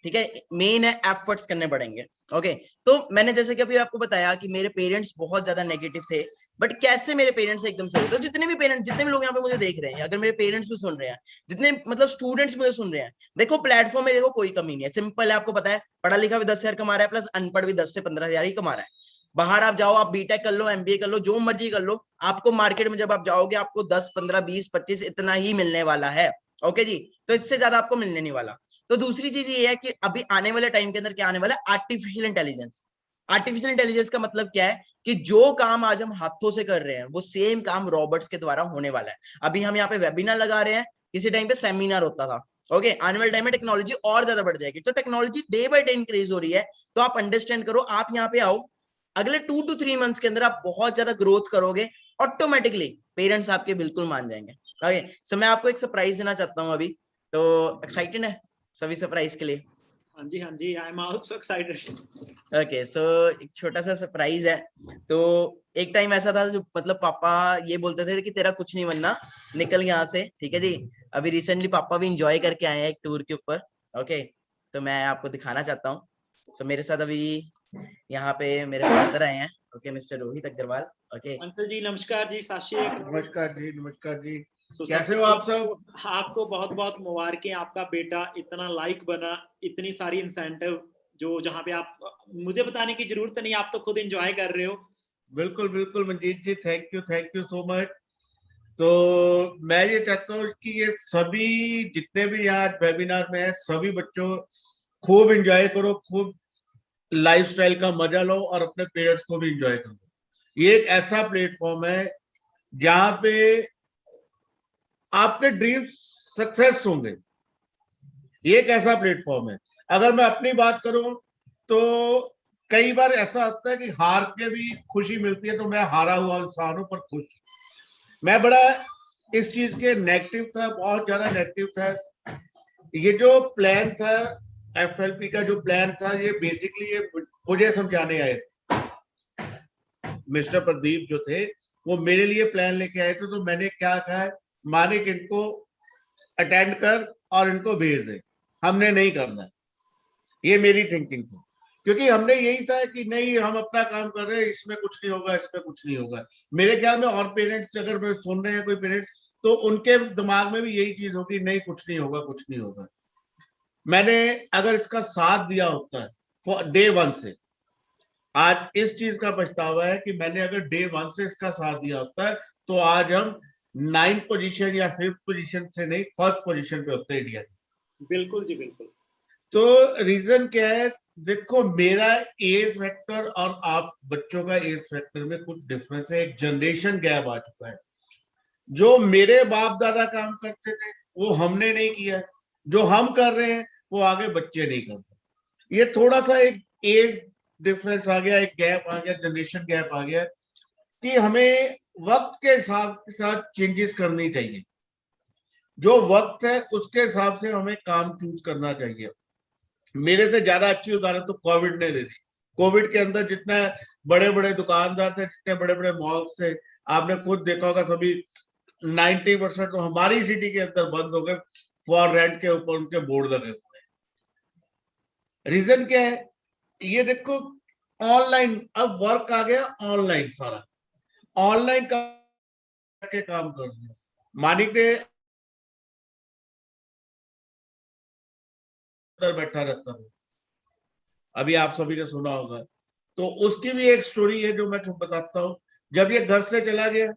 ठीक है। मेन है एफर्ट्स करने पड़ेंगे। ओके, तो मैंने जैसे कि अभी आपको बताया कि मेरे पेरेंट्स बहुत ज्यादा नेगेटिव थे, बट कैसे मेरे पेरेंट्स एकदम से, तो जितने भी पेरेंट्स, जितने भी लोग यहाँ पे मुझे देख रहे हैं, अगर मेरे पेरेंट्स भी सुन रहे हैं, जितने मतलब स्टूडेंट्स मुझे सुन रहे हैं, देखो प्लेटफॉर्म में देखो कोई कमी नहीं है, सिंपल है, आपको पता है, पढ़ा लिखा भी 10,000 कमा रहा है, प्लस अनपढ़ भी 10 से 15,000 ही कमा रहा है। बाहर आप जाओ, आप बीटेक कर लो, एमबीए कर लो, जो मर्जी कर लो, आपको मार्केट में जब आप जाओगे आपको 10, 15, 20, 25 इतना ही मिलने वाला है। ओके जी, तो इससे ज्यादा आपको मिलने नहीं वाला। तो दूसरी चीज ये है कि अभी आने वाले टाइम के अंदर क्या आने वाला है, आर्टिफिशियल इंटेलिजेंस। आर्टिफिशियल इंटेलिजेंस का मतलब क्या है कि जो काम आज हम हाथों से कर रहे हैं, वो सेम काम रॉबोट्स के द्वारा होने वाला है। अभी हम यहाँ पे वेबिनार लगा रहे हैं, किसी टाइम पे सेमिनार होता था। ओके, आने वाले टाइम में टेक्नोलॉजी और ज्यादा बढ़ जाएगी, तो technology day by day increase हो रही है। तो आप अंडरस्टैंड करो, आप यहाँ पे आओ, अगले 2 to 3 मंथ्स के अंदर आप बहुत ज्यादा ग्रोथ करोगे, ऑटोमेटिकली पेरेंट्स आपके बिल्कुल मान जाएंगे। ओके, सो मैं आपको एक सरप्राइज देना चाहता हूँ अभी, तो एक्साइटेड है सभी सरप्राइज के लिए? हाँ जी, हाँ जी, I am also excited. Okay, so एक छोटा सा सरप्राइज है। तो एक टाइम ऐसा था जो मतलब पापा ये बोलते थे कि तेरा कुछ नहीं बनना, निकल यहाँ से, ठीक है जी। अभी रिसेंटली पापा भी इंजॉय करके आए हैं एक टूर के ऊपर। ओके, तो मैं आपको दिखाना चाहता हूँ। सो मेरे साथ अभी यहाँ पे मेरे फादर आए हैं, okay, mister Rohit Agarwal. Okay uncle जी नमस्कार जी, साशी नमस्कार जी, नमस्कार जी, कैसे हो आप सब? आपको बहुत बहुत मुबारकें, आपका बेटा इतना लाइक बना, इतनी सारी इंसेंटिव जो जहाँ पे आप, मुझे बताने की जरूरत नहीं, आप तो खुद एंजॉय कर रहे हो। बिल्कुल बिल्कुल मंजीत जी, थैंक यू सो मच। तो मैं ये चाहता हूँ कि ये सभी जितने भी यहाँ वेबिनार में है, सभी बच्चों खूब एंजॉय करो, खूब लाइफस्टाइल का मजा लो और अपने पेरेंट्स को भी एंजॉय करो। ये एक ऐसा प्लेटफॉर्म है जहाँ पे आपके ड्रीम्स सक्सेस होंगे। ये एक ऐसा प्लेटफॉर्म है। अगर मैं अपनी बात करूं तो कई बार ऐसा होता है कि हार के भी खुशी मिलती है, तो मैं हारा हुआ इंसान हूं पर खुश। मैं बड़ा इस चीज के नेगेटिव था, बहुत ज्यादा नेगेटिव था। ये जो प्लान था, एफएलपी का जो प्लान था, ये बेसिकली ये मुझे समझाने आए थे। मिस्टर प्रदीप जो थे वो मेरे लिए प्लान लेके आए थे। तो मैंने क्या कहा, माने कि इनको अटेंड कर और इनको भेज दे, हमने नहीं करना। ये मेरी थिंकिंग थी, क्योंकि हमने यही था कि नहीं, हम अपना काम कर रहे हैं, इसमें कुछ नहीं होगा, इसमें कुछ नहीं होगा। मेरे ख्याल में और पेरेंट्स अगर सुन रहे हैं कोई पेरेंट्स, तो उनके दिमाग में भी यही चीज होगी, नहीं कुछ नहीं होगा, कुछ नहीं होगा। मैंने अगर इसका साथ दिया होता है डे 1 से, आज इस चीज का पछतावा है कि मैंने अगर डे 1 से इसका साथ दिया होता है, तो आज हम 9th पोजीशन या 5th पोजीशन से नहीं, 1st पोजीशन पे होते इंडिया। बिल्कुल जी, बिल्कुल। तो रीजन क्या है, देखो, मेरा एज फैक्टर और आप बच्चों का एज फैक्टर में कुछ डिफरेंस है, एक जनरेशन गैप आ चुका है। जो मेरे बाप दादा काम करते थे वो हमने नहीं किया, जो हम कर रहे हैं वो आगे बच्चे नहीं करते। ये थोड़ा सा एक एज डिफरेंस आ गया, एक गैप आ गया, जनरेशन गैप आ गया कि हमें वक्त के साथ चेंजेस करनी चाहिए। जो वक्त है उसके हिसाब से हमें काम चूज करना चाहिए। मेरे से ज्यादा अच्छी उदाहरण तो कोविड ने दे दी। कोविड के अंदर जितने बड़े बड़े दुकानदार थे, जितने बड़े बड़े मॉल्स थे, आपने खुद देखा होगा, सभी 90% तो हमारी सिटी के अंदर बंद हो गए, फॉर रेंट के ऊपर उनके बोर्ड लगे हुए हैं। रीजन क्या है? ये देखो, ऑनलाइन अब वर्क आ गया, ऑनलाइन सारा ऑनलाइन के काम कर दिया। मानिक ने अंदर बैठा रहता है, अभी आप सभी ने सुना होगा, तो उसकी भी एक स्टोरी है जो मैं बताता हूँ। जब ये घर से चला गया,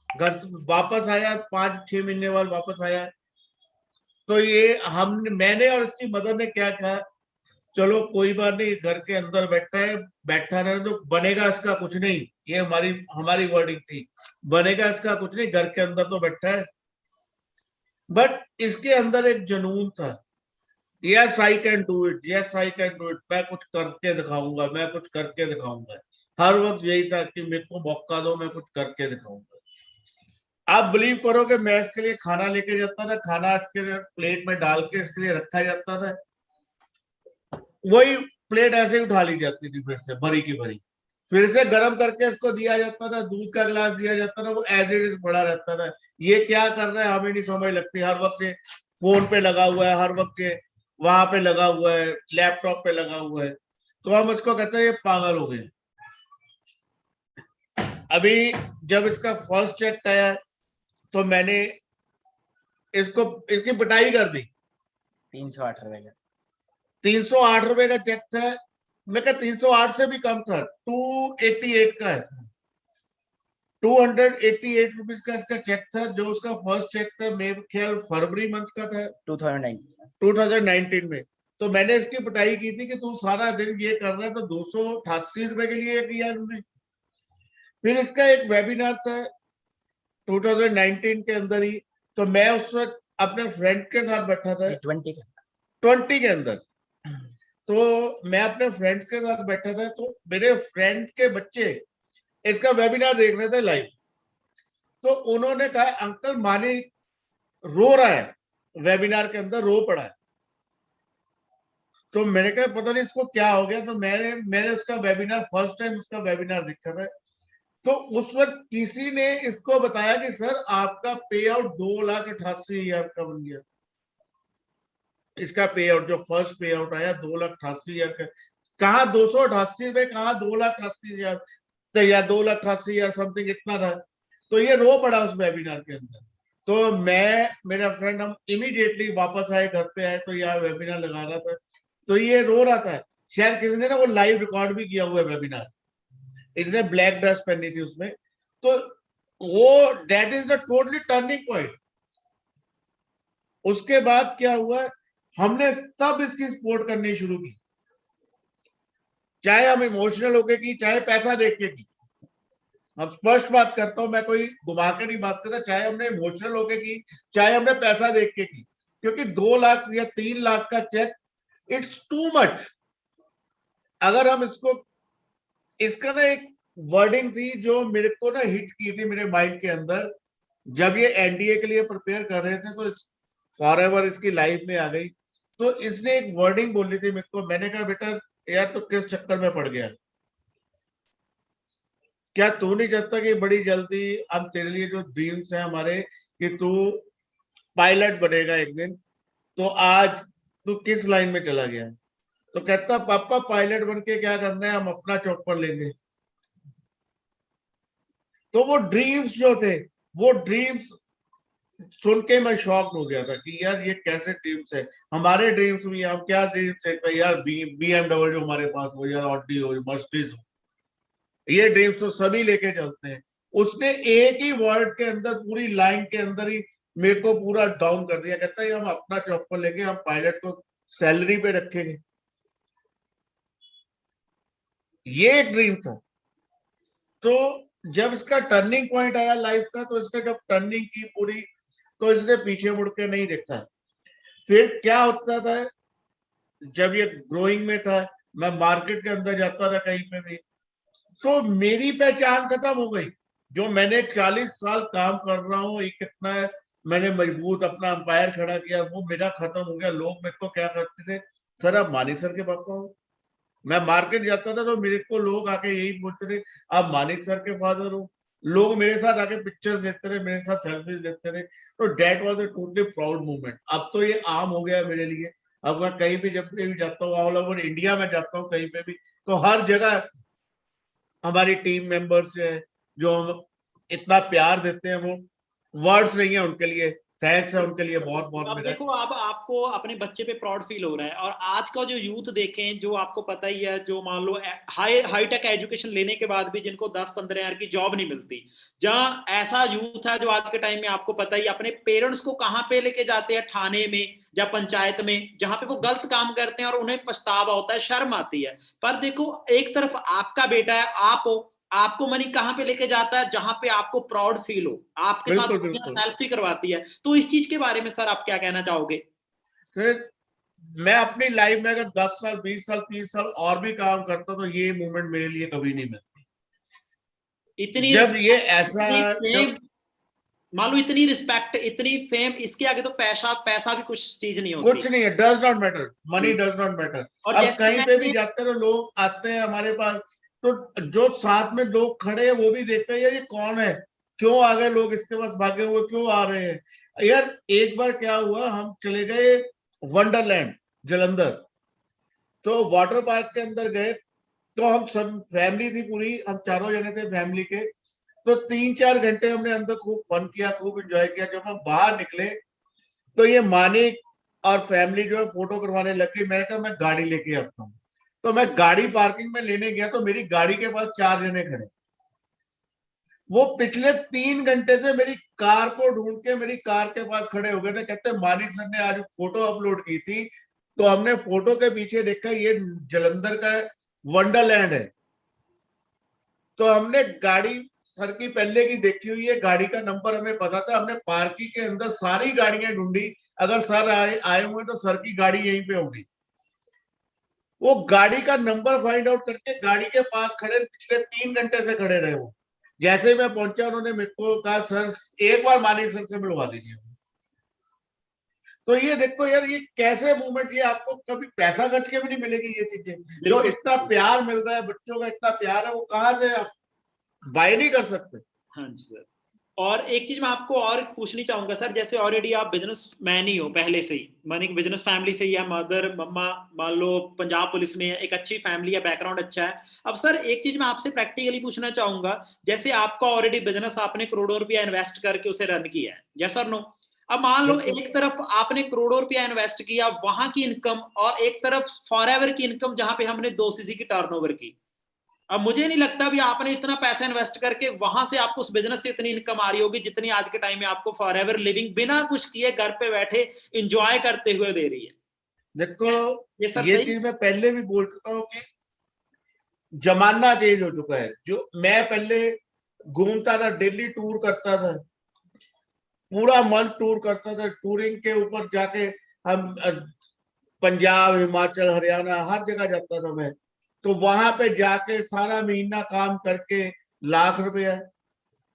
घर से वापस आया, 5-6 महीने बाद वापस आया, तो ये मैंने और इसकी मदर ने क्या कहा, चलो कोई बात नहीं, घर के अंदर बैठा रहे तो बनेगा इसका कुछ नहीं। ये हमारी वर्डिंग थी, बनेगा इसका कुछ नहीं, घर के अंदर तो बैठा है। बट इसके अंदर एक जुनून था, yes I can do it, yes I can do it, मैं कुछ करके दिखाऊंगा, मैं कुछ करके दिखाऊंगा। हर वक्त यही था कि मेरे को मौका दो, मैं कुछ करके दिखाऊंगा। आप बिलीव करोगे, मैं इसके लिए खाना लेके जाता था, खाना इसके प्लेट में डाल के इसके लिए रखा जाता था, वही प्लेट ऐसे ही उठा ली जाती थी, फिर से भरी की भरी, फिर से गर्म करके इसको दिया जाता था, दूध का गिलास दिया जाता था, वो एज इट इज पड़ा रहता था। ये क्या कर रहा है हमें नहीं समझ लगती, हर वक्त फोन पे लगा हुआ है, हर वक्त वहां पे लगा हुआ है, लैपटॉप पे लगा हुआ है, तो हम उसको कहते हैं ये पागल हो गए। अभी जब इसका फर्स्ट चेक आया तो मैंने इसकी पिटाई कर दी। 308 रुपए का 308 रुपए का चेक था, मैं क्या 308 से भी कम था, 288 का है, 288 रुपीज का इसका चेक था, जो उसका फर्स्ट चेक था मेरे ख्याल फरवरी मंथ का था, 2019 में। तो मैंने इसकी पिटाई की थी कि तू सारा दिन ये कर रहा है, तो 288 रुपए के लिए किया उन्होंने। फिर इसका एक वेबिनार था 2019 के अंदर ही, तो मैं उस वक्त अपने फ्रेंड के साथ बैठा था, 20 के अंदर, तो मैं अपने फ्रेंड्स के साथ बैठा था, तो मेरे फ्रेंड के बच्चे इसका वेबिनार देख रहे थे लाइव। तो उन्होंने कहा अंकल मानी रो रहा है, वेबिनार के अंदर रो पड़ा है। तो मैंने कहा पता नहीं इसको क्या हो गया। तो मैंने उसका वेबिनार, फर्स्ट टाइम उसका वेबिनार देखा था, तो उस वक्त किसी ने इसको बताया कि सर आपका पे आउट 2,88,000 का बन गया। इसका पे आउट जो फर्स्ट पे आउट आया 2,88,000 का, कहा 288 रुपए, कहा 2,88,000 या 2,88,000 समथिंग इतना था। तो ये रो पड़ा उस वेबिनार के अंदर। तो मैं, मेरा फ्रेंड, हम इमीडिएटली वापस आए, घर पे आए, तो यहाँ वेबिनार लगा रहा था, तो ये रो रहा था। शायद किसी ने ना वो लाइव रिकॉर्ड भी किया हुआ है वेबिनार, इसने ब्लैक ड्रेस पहनी थी उसमें। तो वो that is the totally turning point. उसके बाद क्या हुआ, हमने तब इसकी सपोर्ट करनी शुरू की, चाहे हम इमोशनल होके की, चाहे पैसा देख के की। हम स्पष्ट बात करता हूं, मैं कोई घुमा के नहीं बात करता, चाहे हमने इमोशनल होके की, चाहे हमने पैसा देख के की, क्योंकि 2 लाख या 3 लाख का चेक इट्स टू मच। अगर हम इसका ना एक वर्डिंग थी जो मेरे को ना हिट की थी मेरे माइंड के अंदर, जब ये एनडीए के लिए प्रिपेयर कर रहे थे, तो फॉर एवर इसकी लाइफ में आ गई। तो इसने एक वर्डिंग बोली थी मेरे को, मैंने कहा बेटा यार तो किस चक्कर में पड़ गया, क्या तू नहीं चाहता कि बड़ी जल्दी हम तेरे लिए जो ड्रीम्स हैं हमारे कि तू पायलट बनेगा एक दिन, तो आज तू किस लाइन में चला गया। तो कहता पापा पायलट बन के क्या करना है, हम अपना चौपर लेंगे। तो वो ड्रीम्स जो थे, वो ड्रीम्स सुन के मैं शॉक हो गया था कि यार ये कैसे ड्रीम्स है, हमारे ड्रीम्स भी। हम क्या ड्रीम्स है यार, BMW हमारे पास हो, यार ऑडी हो, मर्सिडीज हो, ये ड्रीम्स तो सभी लेके चलते हैं। उसने एक ही वर्ड के अंदर, पूरी लाइन के अंदर ही मेरे को पूरा डाउन कर दिया। कहता है हम अपना चौपर लेंगे, हम पायलट को सैलरी पे रखेंगे। ये एक ड्रीम था। तो जब इसका टर्निंग पॉइंट आया लाइफ का, तो इसने जब टर्निंग की पूरी, तो इसने पीछे मुड़ के नहीं देखा। फिर क्या होता था, जब ये ग्रोइंग में था, मैं मार्केट के अंदर जाता था कहीं पे भी, तो मेरी पहचान खत्म हो गई। जो मैंने 40 साल काम कर रहा हूँ, एक कितना मैंने मजबूत अपना अंपायर खड़ा किया, वो मेरा खत्म हो गया। लोग मेरे को क्या करते थे, सर आप मानिक सर के पापा हो। मैं मार्केट जाता था तो मेरे को लोग आके यही बोलते थे, आप मानिक सर के फादर हो। लोग मेरे साथ आके पिक्चर्स देखते थे, मेरे साथ सेल्फीज देखते थे। तो that was a totally proud moment. अब तो ये आम हो गया मेरे लिए। अब मैं कहीं भी जब भी जाता हूँ, ऑल ओवर इंडिया में जाता हूँ कहीं पे भी, तो हर जगह हमारी टीम मेंबर्स है जो हम इतना प्यार देते हैं, वो वर्ड्स नहीं है उनके लिए। थैंक्स है उनके लिए बहुत बहुत अब मेरा। देखो, अब आपको अपने बच्चे पे प्राउड फील हो रहा है। और आज का जो यूथ देखें, जो आपको पता ही है, जो मान लो हाई टेक एजुकेशन लेने के बाद भी जिनको 10-15 हजार की जॉब नहीं मिलती, जहां ऐसा यूथ है जो आज के टाइम में आपको पता ही अपने पेरेंट्स को कहां पे लेके जाते हैं, थाने में या पंचायत में, जहां पे वो गलत काम करते हैं और उन्हें पछतावा होता है, शर्म आती है। पर देखो, एक तरफ आपका बेटा है, आप हो, आपको मनी कहां पे लेके जाता है, जहां पे आपको प्राउड फील हो, आपके साथ सेल्फी करवाती है। तो इस चीज के बारे में सर आप क्या कहना चाहोगे? फिर मैं अपनी लाइफ में अगर 10 साल 20 साल 30 साल और भी काम करता तो ये मूवमेंट मेरे लिए कभी नहीं मिलती। इतनी जब ये ऐसा मान लो, इतनी रिस्पेक्ट, इतनी फेम, इसके आगे तो पैसा पैसा भी कुछ चीज नहीं होती। कुछ नहीं है, does not matter, money does not matter. और अब कहीं पे भी जाते हो, लोग आते हैं हमारे पास, तो जो साथ में लोग खड़े हैं वो भी देखते हैं यार ये कौन है, क्यों आ गए लोग इसके पास, भागे हुए क्यों आ रहे हैं। यार एक बार क्या हुआ, हम चले गए वंडरलैंड जलंधर, तो वाटर पार्क के अंदर गए। तो हम सब फैमिली थी पूरी, हम चारों जने थे फैमिली के। तो 3-4 घंटे हमने अंदर खूब फन किया, खूब एंजॉय किया। जब हम बाहर निकले तो ये मानिक और फैमिली जो है फोटो करवाने लग गई। मैंने कहा मैं गाड़ी लेके आता हूँ। तो मैं गाड़ी पार्किंग में लेने गया, तो मेरी गाड़ी के पास 4 जने खड़े। वो पिछले 3 घंटे से मेरी कार को ढूंढ के मेरी कार के पास खड़े हो गए थे। कहते मानिक सर ने आज फोटो अपलोड की थी, तो हमने फोटो के पीछे देखा ये जलंधर का वंडरलैंड है। तो हमने गाड़ी सर की पहले की देखी हुई है, गाड़ी का नंबर हमें पता था। हमने पार्किंग के अंदर सारी गाड़ियां ढूंढी, अगर सर आए हुए तो सर की गाड़ी यहीं पे होगी। वो गाड़ी का नंबर फाइंड आउट करके गाड़ी के पास खड़े, पिछले 3 घंटे से खड़े रहे। वो जैसे मैं पहुंचा, उन्होंने मेरे को कहा सर एक बार मानिक सर से मिलवा दीजिए। तो ये देखो यार, ये कैसे मूवमेंट, ये आपको कभी पैसा खर्च के भी नहीं मिलेगी ये चीजें। जो इतना प्यार मिल रहा है, बच्चों का इतना प्यार है, वो कहाँ से आप बाय नहीं कर सकते। हाँ जी सर। और एक चीज मैं आपको और पूछनी चाहूंगा सर, जैसे ऑलरेडी आप बिजनेस मैन ही हो पहले से ही, मानी बिजनेस फैमिली से ही है, मदर मम्मा मान लो पंजाब पुलिस में है, एक अच्छी फैमिली है, बैकग्राउंड अच्छा है। अब सर एक चीज मैं आपसे प्रैक्टिकली पूछना चाहूंगा, जैसे आपका ऑलरेडी बिजनेस आपने करोड़ों रुपया इन्वेस्ट करके उसे रन किया है, यस और नो? अब मान लो एक तरफ आपने करोड़ों रुपया इन्वेस्ट किया, वहां की इनकम, और एक तरफ फॉरएवर की इनकम जहां पे हमने 2 सीसी की टर्नओवर की। अब मुझे नहीं लगता भी आपने इतना पैसा इन्वेस्ट करके वहां से आपको उस बिजनेस से इतनी इनकम आ रही होगी जितनी आज के टाइम में आपको फॉरएवर लिविंग बिना कुछ किए घर पे बैठे एंजॉय करते हुए दे रही है। देखो ये चीज मैं पहले भी बोल चुका हूँ कि जमाना चेंज हो चुका है। जो मैं पहले घूमता था, डेली टूर करता था, पूरा मंथ टूर करता था। टूरिंग के ऊपर जाके हम पंजाब, हिमाचल, हरियाणा हर जगह जाता था मैं। तो वहां पे जाके सारा महीना काम करके लाख रुपया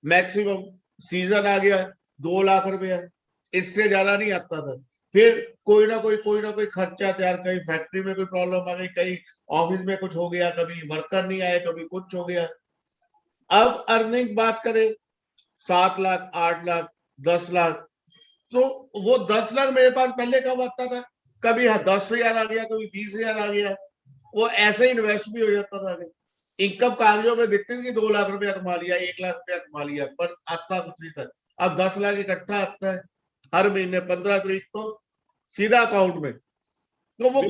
मैक्सिमम, सीजन आ गया 2 लाख रुपया, इससे ज्यादा नहीं आता था। फिर कोई ना कोई खर्चा तैयार, कहीं फैक्ट्री में कोई प्रॉब्लम आ गई, कहीं ऑफिस में कुछ हो गया, कभी वर्कर नहीं आए, कभी कुछ हो गया। अब अर्निंग बात करें 7 लाख 8 लाख 10 लाख, तो वो 10 लाख मेरे पास पहले कब आता था, कभी 10,000 आ गया, कभी 20,000 आ गया। वो ऐसे इन्वेस्ट भी हो जाता था। इनकम कागजों में दिखती थी कि 2 लाख रुपया कमा लिया, 1 लाख रुपया कमा लिया, पर आता कुछ नहीं था। अब 10 लाख इकट्ठा आता है हर महीने 15 तारीख को सीधा अकाउंट में। तो वो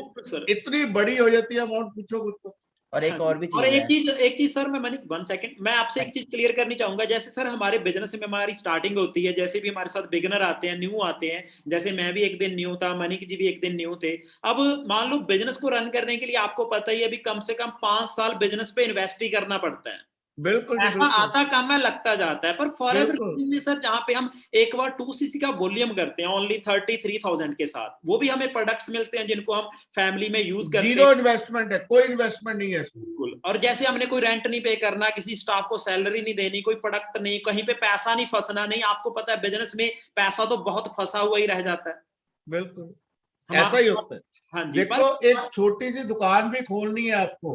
इतनी बड़ी हो जाती है अमाउंट, पूछो कुछ। और एक और भी चीज और एक चीज सर, मैं मनी 1 सेकंड, मैं आपसे एक चीज क्लियर करनी चाहूंगा। जैसे सर हमारे बिजनेस में हमारी स्टार्टिंग होती है, जैसे भी हमारे साथ बिगिनर आते हैं, न्यू आते हैं, जैसे मैं भी एक दिन न्यू था, मनीष जी भी एक दिन न्यू थे। अब मान लो बिजनेस को रन करने के लिए आपको पता ही है अभी कम से कम 5 साल बिजनेस पे इन्वेस्ट ही करना पड़ता है। बिल्कुल ऐसा आता कम है, लगता जाता है। पर फॉरएवर बिल्कुल में सर, जहां पे हम एक बार 2cc का वॉल्यूम करते हैं ओनली 33,000 के साथ, वो भी हमें प्रोडक्ट्स मिलते हैं जिनको हम फैमिली में यूज करते हैं। जीरो इन्वेस्टमेंट है, कोई इन्वेस्टमेंट नहीं है इसमें। बिल्कुल। और जैसे हमने कोई रेंट नहीं पे करना, किसी स्टाफ को सैलरी नहीं देनी, कोई प्रोडक्ट नहीं, कहीं पे पैसा नहीं फंसना नहीं। आपको पता है बिजनेस में पैसा तो बहुत फंसा हुआ ही रह जाता है। बिल्कुल ऐसा ही होता है। हाँ जी। देखो एक छोटी सी दुकान भी खोलनी है आपको,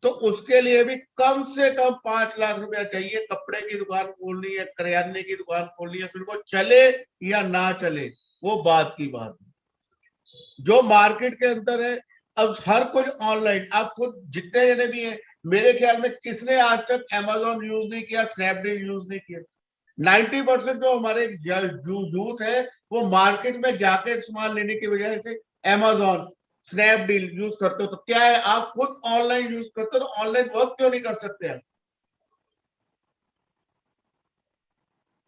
तो उसके लिए भी कम से कम 5 लाख रुपया चाहिए। कपड़े की दुकान खोलनी है, करियाने की दुकान खोलनी है, फिर वो चले या ना चले वो बात की बात है। जो मार्केट के अंदर है अब हर कुछ ऑनलाइन, आप खुद जितने जने भी हैं, मेरे ख्याल में किसने आज तक Amazon यूज नहीं किया, स्नैपडील यूज नहीं किया। 90% जो हमारे यूथ है वो मार्केट में जाकर सामान लेने की बजाय से Amazon, स्नैपडील यूज करते हो। तो क्या है, आप खुद ऑनलाइन यूज करते हो, तो ऑनलाइन वर्क क्यों नहीं कर सकते हैं?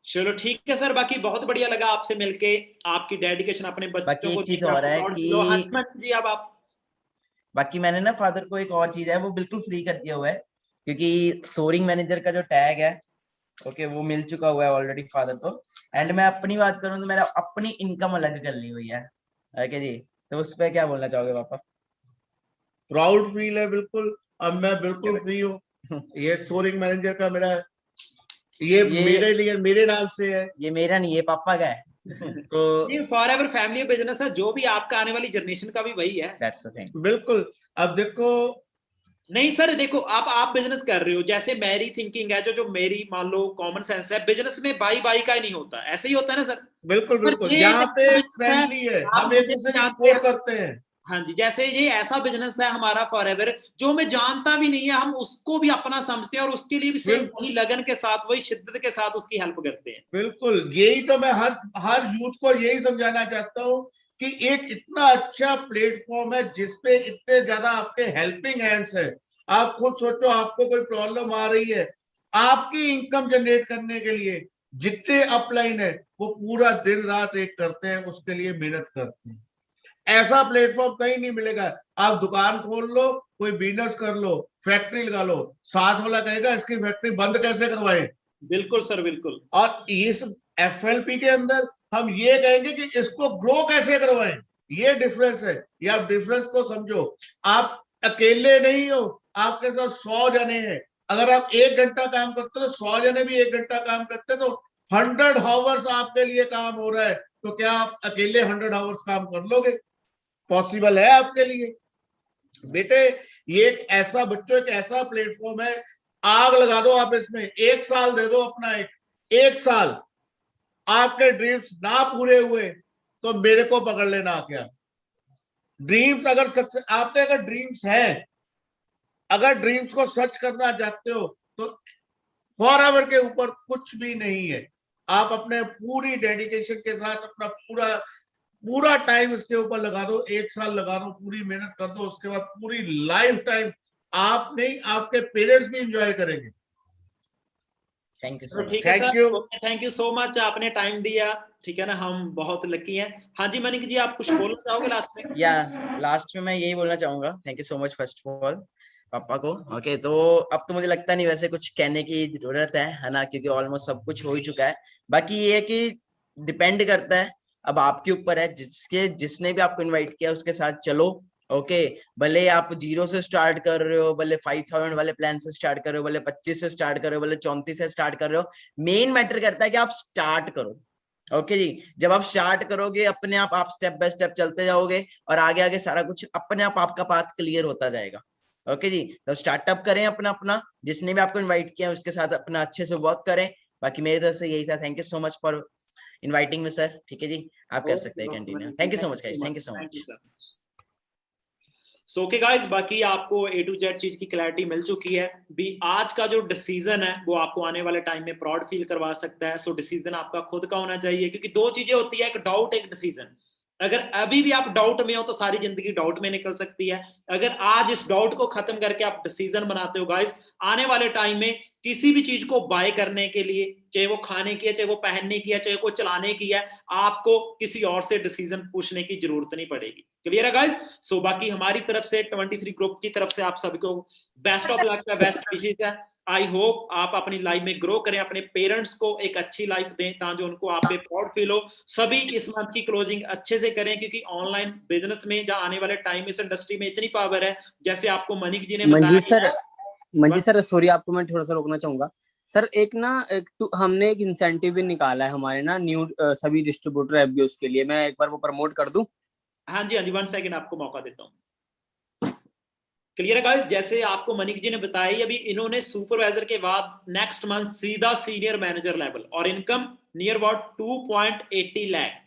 चलो ठीक है सर, बाकी बहुत बढ़िया लगा आपसे मिलके, आपकी डेडिकेशन अपने बच्चों को चीज हो रहा है कि जी अब आप बाकी मैंने ना फादर को एक और चीज है वो बिल्कुल फ्री कर दिया हुआ है, क्योंकि सोरिंग मैनेजर का जो टैग है ओके वो मिल चुका हुआ है ऑलरेडी फादर को। एंड मैं अपनी बात करूं तो मैंने अपनी इनकम अलग कर ली हुई है। ओके जी, तो उस पर क्या बोलना चाहोगे पापा? प्राउड फील है बिल्कुल। अब मैं बिल्कुल फ्री हूँ। ये सोरिंग मैनेजर का मेरा ये मेरे लिए मेरे नाम से है, ये मेरा नहीं, ये पापा का है। तो ये फॉरएवर फैमिली बिजनेस है, जो भी आपका आने वाली जनरेशन का भी वही है। That's the thing. बिल्कुल। अब देखो नहीं सर, देखो आप बिजनेस कर रहे हो, जैसे मेरी थिंकिंग है, जो मेरी मान लो कॉमन सेंस है, बिजनेस में बाई का ही नहीं होता, ऐसे ही होता है ना सर? बिल्कुल बिल्कुल, यहाँ पे फ्रेंडली है, हम एक दूसरे को सपोर्ट करते हैं। हाँ जी, जैसे ये ऐसा बिजनेस है हमारा फॉरएवर, जो हमें जानता भी नहीं है, हम उसको भी अपना समझते हैं और उसके लिए भी सेम वही लगन के साथ, वही शिद्दत के साथ उसकी हेल्प करते हैं। बिल्कुल, यही तो मैं हर यूथ को यही समझाना चाहता हूँ कि एक इतना अच्छा प्लेटफॉर्म है जिसपे इतने ज्यादा आपके हेल्पिंग हैंड्स है। आप खुद सोचो, आपको कोई प्रॉब्लम आ रही है, आपकी इनकम जनरेट करने के लिए जितने अपलाइन है वो पूरा दिन रात एक करते हैं, उसके लिए मेहनत करते हैं। ऐसा प्लेटफॉर्म कहीं नहीं मिलेगा। आप दुकान खोल लो, कोई बिजनेस कर लो, फैक्ट्री लगा लो, साथ वाला कहेगा इसकी फैक्ट्री बंद कैसे करवाए। बिल्कुल सर, बिल्कुल। और इस FLP के अंदर हम ये कहेंगे कि इसको ग्रो कैसे करवाएं। ये डिफरेंस है, ये आप डिफरेंस को समझो। आप अकेले नहीं हो, आपके साथ 100 जने हैं। अगर आप 1 घंटा काम करते हो, 100 जने भी 1 घंटा काम करते हैं, तो 100 आवर्स आपके लिए काम हो रहा है। तो क्या आप अकेले 100 आवर्स काम कर लोगे? पॉसिबल है आपके लिए बेटे। ये एक ऐसा बच्चों, एक ऐसा प्लेटफॉर्म है, आग लगा दो आप इसमें, 1 साल दे दो अपना, एक साल आपके ड्रीम्स ना पूरे हुए तो मेरे को पकड़ लेना। क्या ड्रीम्स अगर सक्सेस, आपके अगर ड्रीम्स हैं, अगर ड्रीम्स को सच करना चाहते हो, तो फॉरएवर के ऊपर कुछ भी नहीं है। आप अपने पूरी डेडिकेशन के साथ अपना पूरा टाइम इसके ऊपर लगा दो, 1 साल लगा दो, पूरी मेहनत कर दो, उसके बाद पूरी लाइफ टाइम आप नहीं, आपके पेरेंट्स भी एंजॉय करेंगे। थैंक यू, ठीक है sir, thank you so much, आपने टाइम दिया। ठीक है ना, हम बहुत लकी हैं। हाँ जी मनिक जी, आप कुछ बोलना चाहोगे लास्ट में? लास्ट में मैं यही बोलना चाहूंगा, thank you so much first of all पापा को। ओके, तो अब तो मुझे लगता नहीं वैसे कुछ कहने की जरूरत है ना, क्योंकि ऑलमोस्ट सब कुछ हो ही चुका है। बाकी ये है कि डिपेंड करता है, अब आपके ऊपर है, जिसने भी आपको इनवाइट किया उसके साथ चलो। ओके, भले आप 0 से स्टार्ट कर रहे हो, भले 5000 वाले प्लान से स्टार्ट कर रहे हो, भले 25 से स्टार्ट कर रहे हो, भले 34 से स्टार्ट कर रहे हो, मेन मैटर करता है कि आप स्टार्ट करो। ओके जी, जब आप स्टार्ट करोगे अपने आप स्टेप बाय स्टेप चलते जाओगे और आगे आगे सारा कुछ अपने आप आपका पाथ क्लियर होता जाएगा। ओके जी, तो स्टार्टअप करें अपना जिसने भी आपको इनवाइट किया उसके साथ अपना अच्छे से वर्क करें। बाकी मेरी तरफ से यही था। Thank you so much for inviting me sir. ठीक है जी, आप कर सकते हैं continue. Thank you so much guys, thank you so much. So okay guys, बाकी आपको A to Z चीज की क्लैरिटी मिल चुकी है। भी आज का जो डिसीजन है वो आपको आने वाले टाइम में प्राउड फील करवा सकता है। सो डिसीजन आपका खुद का होना चाहिए, क्योंकि 2 चीजें होती है, एक डाउट, एक डिसीजन। अगर अभी भी आप डाउट में हो तो सारी जिंदगी डाउट में निकल सकती है। अगर आज इस डाउट को खत्म करके आप डिसीजन बनाते हो गाइस, आने वाले टाइम में किसी भी चीज को बाय करने के लिए, चाहे वो खाने की है, चाहे वो पहनने की है, चाहे वो चलाने की है, आपको किसी और से डिसीजन पूछने की जरूरत नहीं पड़ेगी। क्लियर है गाइस? सो बाकी हमारी तरफ से 23 ग्रुप की तरफ से आप सभी को बेस्ट ऑफ लक है, बेस्ट विशेस है। आई होप आप अपनी लाइफ में ग्रो करें, अपने पेरेंट्स को एक अच्छी लाइफ दें ताकि उनको आप पे प्राउड फील हो। सभी इस मंथ की क्लोजिंग अच्छे से करें, क्योंकि ऑनलाइन बिजनेस में जहां आने वाले टाइम इस इंडस्ट्री में इतनी पावर है, जैसे आपको मनीष जी ने बताया। मंजीत सर सॉरी, आपको मैं थोड़ा सा रोकना चाहूंगा सर। हमने एक इंसेंटिव भी निकाला है हमारे ना न्यू सभी डिस्ट्रीब्यूटर एफबीओस के लिए, मैं एक बार वो प्रमोट कर दूं? हाँ जी 1 सेकंड आपको मौका देता हूँ। क्लियर है गाइस? जैसे आपको मनीष जी ने बताया, अभी इन्होंने सुपरवाइजर के बाद नेक्स्ट मंथ सीधा सीनियर मैनेजर लेवल और इनकम नियर अबाउट 2.80 लाख।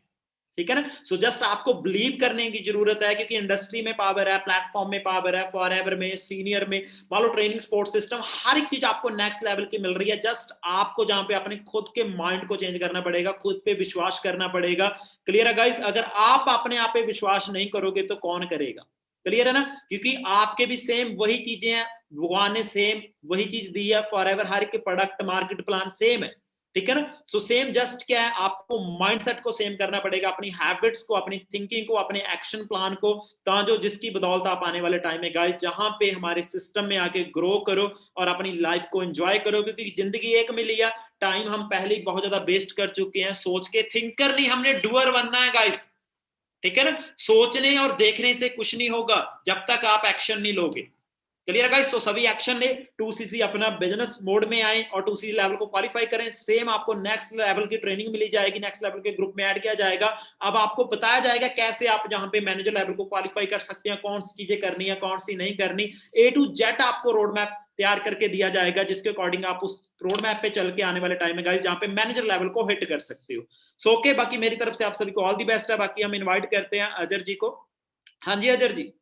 ठीक है ना? सो जस्ट आपको बिलीव करने की जरूरत है, क्योंकि इंडस्ट्री में पावर है, प्लेटफॉर्म में पावर है, फॉरएवर में, सीनियर में, मान लो ट्रेनिंग सपोर्ट सिस्टम, हर एक चीज आपको नेक्स्ट लेवल की मिल रही है। जस्ट आपको जहां पे अपने खुद के माइंड को चेंज करना पड़ेगा, खुद पे विश्वास करना पड़ेगा। क्लियर है गाइस? अगर आप अपने आप पे विश्वास नहीं करोगे तो कौन करेगा? क्लियर है ना? क्योंकि आपके भी सेम वही चीजें हैं, भगवान ने सेम वही चीज दी है फॉरएवर, हर एक प्रोडक्ट मार्केट प्लान सेम है। ठीक है ना? सो सेम जस्ट क्या है, आपको माइंडसेट को सेम करना पड़ेगा, अपनी हैबिट्स को, अपनी थिंकिंग को, अपने एक्शन प्लान को, जो जिसकी बदौलत आप आने वाले टाइम में गाइस जहां पे हमारे सिस्टम में आके ग्रो करो और अपनी लाइफ को एंजॉय करो। क्योंकि जिंदगी एक मिली है, टाइम हम पहले ही बहुत ज्यादा वेस्ट कर चुके हैं। सोच के थिंकर नहीं, हमने डूअर बनना है गाइस। ठीक है ना? सोचने और देखने से कुछ नहीं होगा जब तक आप एक्शन नहीं लोगे। Clear guys? सो सभी एक्शन ले, 2cc अपना बिजनेस मोड में आए और 2cc लेवल को क्वालिफाई करें। सेम आपको नेक्स्ट लेवल की ट्रेनिंग मिली जाएगी, नेक्स्ट लेवल के ग्रुप में ऐड किया जाएगा। अब आपको बताया जाएगा कैसे आप जहां पे मैनेजर लेवल को क्वालिफाई कर सकते हैं, कौन सी चीजें करनी है, कौन सी नहीं करनी। A to Z आपको रोड मैप तैयार करके दिया जाएगा, जिसके अकॉर्डिंग आप उस रोड मैप पे चल के आने वाले टाइम में गाइस जहां पे मैनेजर लेवल को हिट कर सकते हो। सो ओके, बाकी मेरी तरफ से आप सभी को ऑल दी बेस्ट है। बाकी हम इनवाइट करते हैं अजर जी को। हाँ जी अजर जी।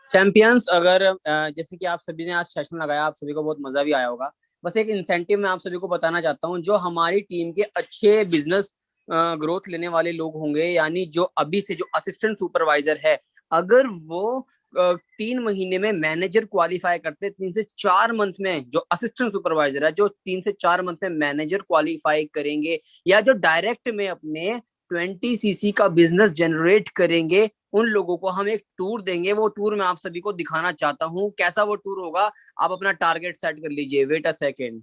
चैंपियंस, अगर जैसे कि आप सभी ने आज सेशन लगाया, आप सभी को बहुत मजा भी आया होगा। बस एक इंसेंटिव मैं आप सभी को बताना चाहता हूँ, जो हमारी टीम के अच्छे बिजनेस ग्रोथ लेने वाले लोग होंगे, यानी जो अभी से जो असिस्टेंट सुपरवाइजर है, अगर वो 3 महीने में मैनेजर क्वालिफाई करते, 3 से 4 मंथ में जो असिस्टेंट सुपरवाइजर है, जो 3 से 4 मंथ में मैनेजर क्वालिफाई करेंगे, या जो डायरेक्ट में अपने 20cc का बिजनेस जनरेट करेंगे, उन लोगों को हम एक टूर देंगे। वो टूर मैं आप सभी को दिखाना चाहता हूँ। कैसा वो टूर होगा, आप अपना टारगेट सेट कर लीजिए। Wait a second.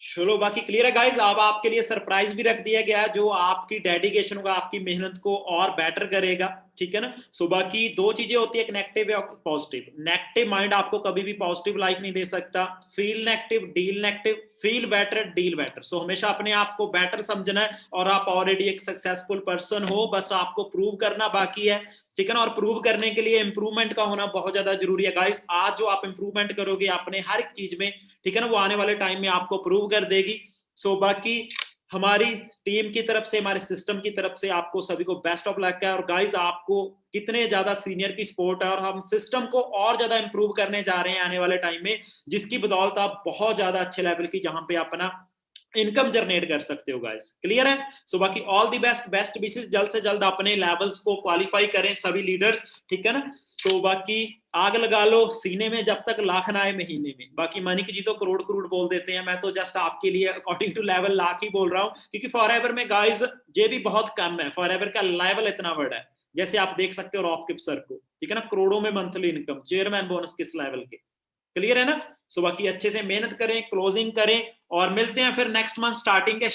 चलो बाकी क्लियर है गाइस। अब आपके लिए सरप्राइज भी रख दिया गया जो आपकी डेडिकेशन को, आपकी मेहनत को और बेटर करेगा। ठीक है ना? सो बाकी 2 चीजें होती है, एक नेगेटिव और पॉजिटिव। नेगेटिव माइंड आपको कभी भी पॉजिटिव लाइफ नहीं दे सकता। Feel negative, deal negative, feel better, deal better. So हमेशा अपने आप को बेटर समझना है, और आप ऑलरेडी एक सक्सेसफुल पर्सन हो, बस आपको प्रूव करना बाकी है। ठीक है ना? और प्रूव करने के लिए इंप्रूवमेंट का होना बहुत ज्यादा जरूरी है गाइस। आज जो आप इंप्रूवमेंट करोगे अपने हर एक चीज में, ठीक है ना, वो आने वाले टाइम में आपको प्रूव कर देगी। सो बाकी हमारी टीम की तरफ से, हमारे सिस्टम की तरफ से आपको सभी को बेस्ट ऑफ लक है। और गाइस आपको कितने ज्यादा सीनियर की सपोर्ट है, और हम सिस्टम को और ज्यादा इंप्रूव करने जा रहे हैं आने वाले टाइम में, जिसकी बदौलत आप बहुत ज्यादा अच्छे लेवल की जहां पे अपना इनकम जनरेट कर सकते हो गाइस। क्लियर है? सो बाकी ऑल द बेस्ट विशेस, जल्द से जल्द अपने लेवल्स को क्वालिफाई करें सभी लीडर्स, ठीक है ना। सो बाकी आग लगा लो सीने में जब तक लाख ना आए महीने में। बाकी मानिक जी तो करोड़ करोड़ बोल देते हैं, मैं तो जस्ट आपके लिए अकॉर्डिंग टू लेवल लाख ही बोल रहा हूँ, क्योंकि फॉरएवर में गाइस ये भी बहुत कम है, फॉरएवर का लेवल इतना बड़ा है, जैसे आप देख सकते हो रॉक सर को, ठीक है ना, करोड़ों में मंथली इनकम, चेयरमैन बोनस किस लेवल के। क्लियर है ना। सो बाकी अच्छे से मेहनत करें, क्लोजिंग करें, और मिलते हैं फिर नेक्स्ट मंथ स्टार्टिंग के